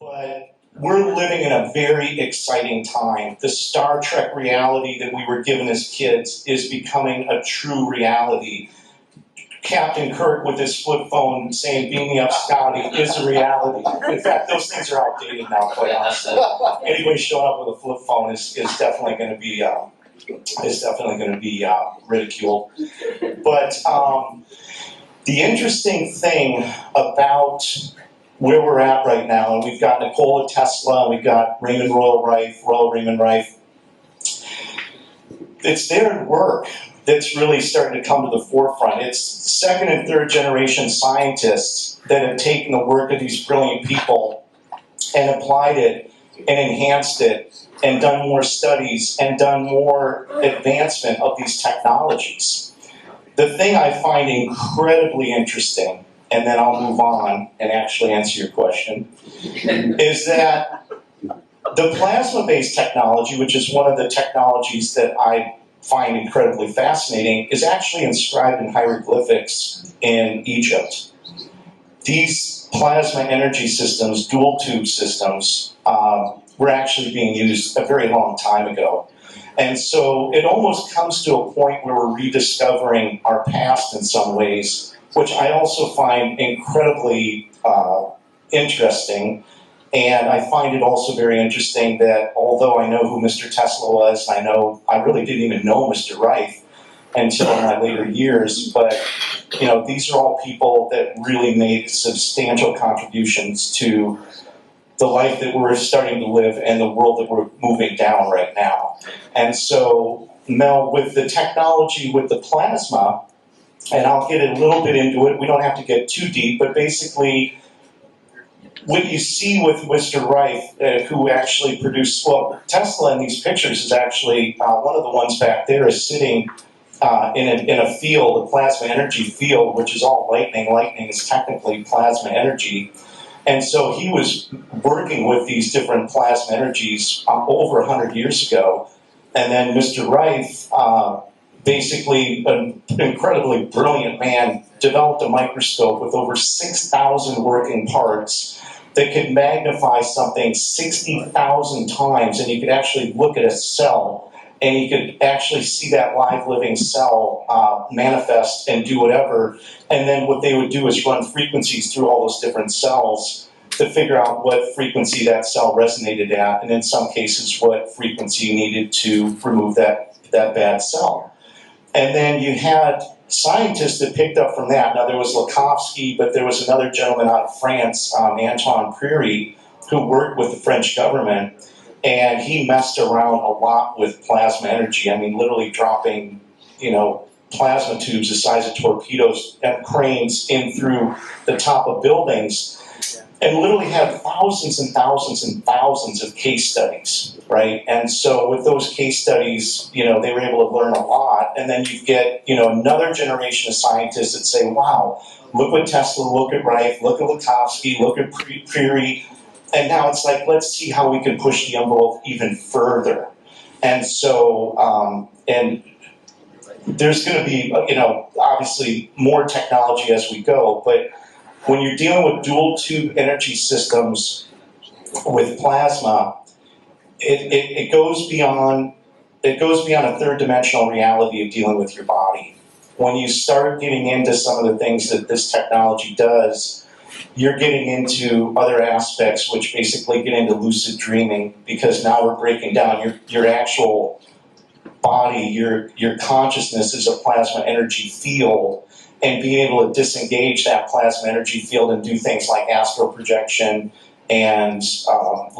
But we're living in a very exciting time. The Star Trek reality that we were given as kids is becoming a true reality. Captain Kirk with his flip phone saying, "Beam me up, Scotty," is a reality. In fact, those things are outdated now, quite honestly. Anybody showing up with a flip phone is definitely going to be ridiculed. But the interesting thing about where we're at right now, and we've got Nikola Tesla, and we've got Royal Raymond Rife, it's their work that's really starting to come to the forefront. It's second and third generation scientists that have taken the work of these brilliant people and applied it and enhanced it and done more studies and done more advancement of these technologies. The thing I find incredibly interesting, and then I'll move on and actually answer your question, is that the plasma-based technology, which is one of the technologies that I find incredibly fascinating, is actually inscribed in hieroglyphics in Egypt. These plasma energy systems, dual tube systems, were actually being used a very long time ago. And so it almost comes to a point where we're rediscovering our past in some ways, which I also find incredibly interesting. And I find it also very interesting that although I know who Mr. Tesla was, I really didn't even know Mr. Rife until in my later years, but these are all people that really made substantial contributions to the life that we're starting to live and the world that we're moving down right now. And so, Mel, with the technology, with the plasma, and I'll get a little bit into it, we don't have to get too deep, but basically, what you see with Mr. Rife, who actually produced, well, Tesla in these pictures is actually, one of the ones back there is sitting in a field, a plasma energy field, which is all lightning. Lightning is technically plasma energy. And so he was working with these different plasma energies over 100 years ago. And then Mr. Rife, basically an incredibly brilliant man, developed a microscope with over 6,000 working parts that could magnify something 60,000 times, and you could actually look at a cell, and you could actually see that live living cell manifest and do whatever. And then what they would do is run frequencies through all those different cells to figure out what frequency that cell resonated at, and in some cases what frequency needed to remove that bad cell. And then you had scientists that picked up from that. Now there was Lakhovsky, but there was another gentleman out of France, Antoine Prairie, who worked with the French government, and he messed around a lot with plasma energy. I mean, literally dropping, plasma tubes the size of torpedoes and cranes in through the top of buildings, and literally had thousands and thousands and thousands of case studies, right? And so with those case studies, they were able to learn a lot. And then you get, another generation of scientists that say, wow, look what Tesla, look at Rife, look at Lakhovsky, look at Prairie. And now it's like, let's see how we can push the envelope even further. And so, and there's going to be, obviously more technology as we go, but when you're dealing with dual tube energy systems with plasma, it goes beyond a third dimensional reality of dealing with your body. When you start getting into some of the things that this technology does, you're getting into other aspects which basically get into lucid dreaming, because now we're breaking down your actual body, your consciousness is a plasma energy field, and being able to disengage that plasma energy field and do things like astral projection and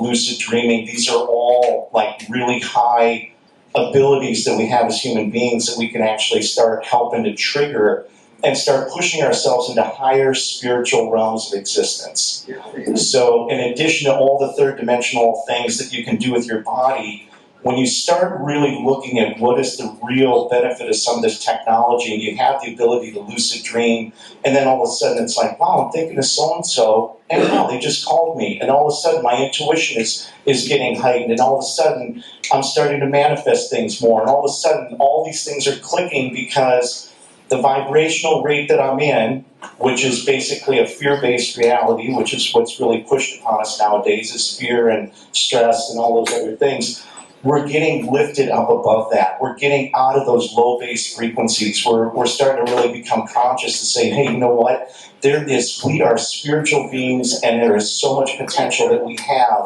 lucid dreaming. These are all like really high abilities that we have as human beings that we can actually start helping to trigger and start pushing ourselves into higher spiritual realms of existence. So in addition to all the third dimensional things that you can do with your body, when you start really looking at what is the real benefit of some of this technology, and you have the ability to lucid dream, and then all of a sudden it's like, wow, I'm thinking of so-and-so, and wow, they just called me, and all of a sudden my intuition is getting heightened, and all of a sudden I'm starting to manifest things more, and all of a sudden all these things are clicking because The vibrational rate that I'm in, which is basically a fear-based reality, which is what's really pushed upon us nowadays, is fear and stress and all those other things. We're getting lifted up above that. We're getting out of those low-based frequencies. We're starting to really become conscious to say, hey, you know what? We are spiritual beings, and there is so much potential that we have.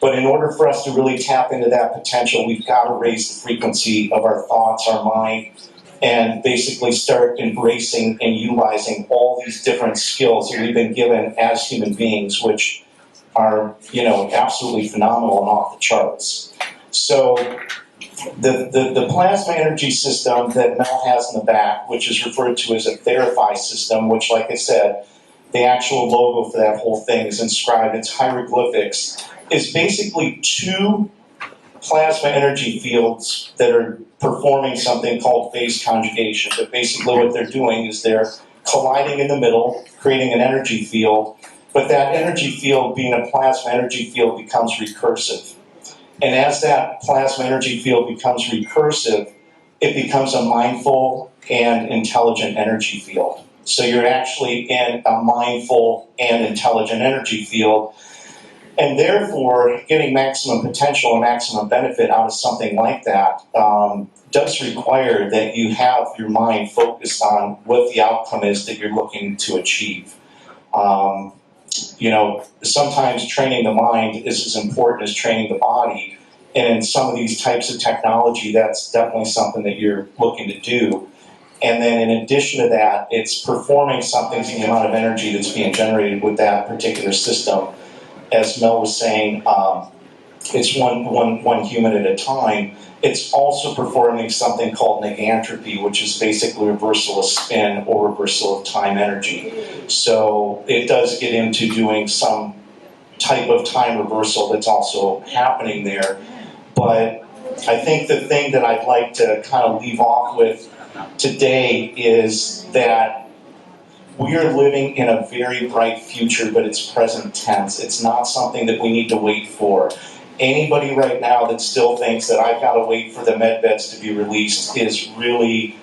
But in order for us to really tap into that potential, we've got to raise the frequency of our thoughts, our mind, and basically start embracing and utilizing all these different skills that we've been given as human beings, which are, absolutely phenomenal and off the charts. So the plasma energy system that Mel has in the back, which is referred to as a Theraphi system, which, like I said, the actual logo for that whole thing is inscribed, it's hieroglyphics, is basically two plasma energy fields that are performing something called phase conjugation. But basically what they're doing is they're colliding in the middle, creating an energy field, but that energy field, being a plasma energy field, becomes recursive. And as that plasma energy field becomes recursive, it becomes a mindful and intelligent energy field. So you're actually in a mindful and intelligent energy field, and therefore getting maximum potential and maximum benefit out of something like that does require that you have your mind focused on what the outcome is that you're looking to achieve. Sometimes training the mind is as important as training the body. And in some of these types of technology, that's definitely something that you're looking to do. And then in addition to that, it's performing something to the amount of energy that's being generated with that particular system. As Mel was saying, it's one human at a time. It's also performing something called negantropy, which is basically reversal of spin or reversal of time energy. So it does get into doing some type of time reversal that's also happening there. But I think the thing that I'd like to kind of leave off with today is that we are living in a very bright future, but it's present tense. It's not something that we need to wait for. Anybody right now that still thinks that I've got to wait for the med beds to be released is really,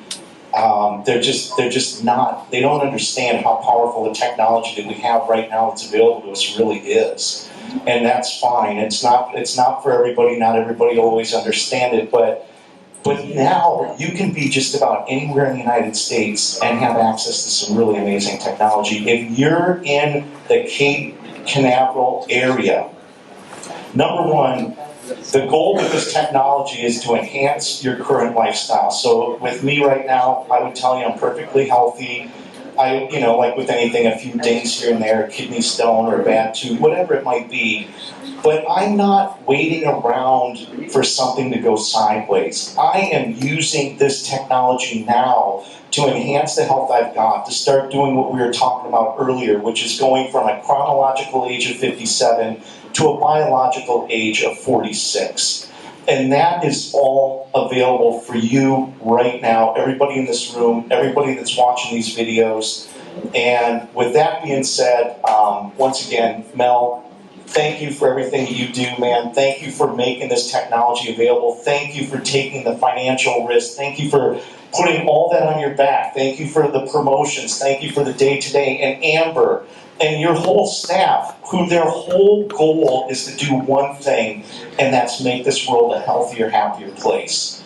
they're just not, they don't understand how powerful the technology that we have right now that's available to us really is. And that's fine. It's not for everybody. Not everybody will always understand it, but now you can be just about anywhere in the United States and have access to some really amazing technology. If you're in the Cape Canaveral area, number one, the goal with this technology is to enhance your current lifestyle. So with me right now, I would tell you I'm perfectly healthy. Like with anything, a few dings here and there, a kidney stone or a bad tooth, whatever it might be. But I'm not waiting around for something to go sideways. I am using this technology now to enhance the health I've got, to start doing what we were talking about earlier, which is going from a chronological age of 57 to a biological age of 46. And that is all available for you right now, everybody in this room, everybody that's watching these videos. And with that being said, once again, Mel, thank you for everything that you do, man. Thank you for making this technology available. Thank you for taking the financial risk. Thank you for putting all that on your back. Thank you for the promotions. Thank you for the day-to-day. And Amber and your whole staff, who their whole goal is to do one thing, and that's make this world a healthier, happier place.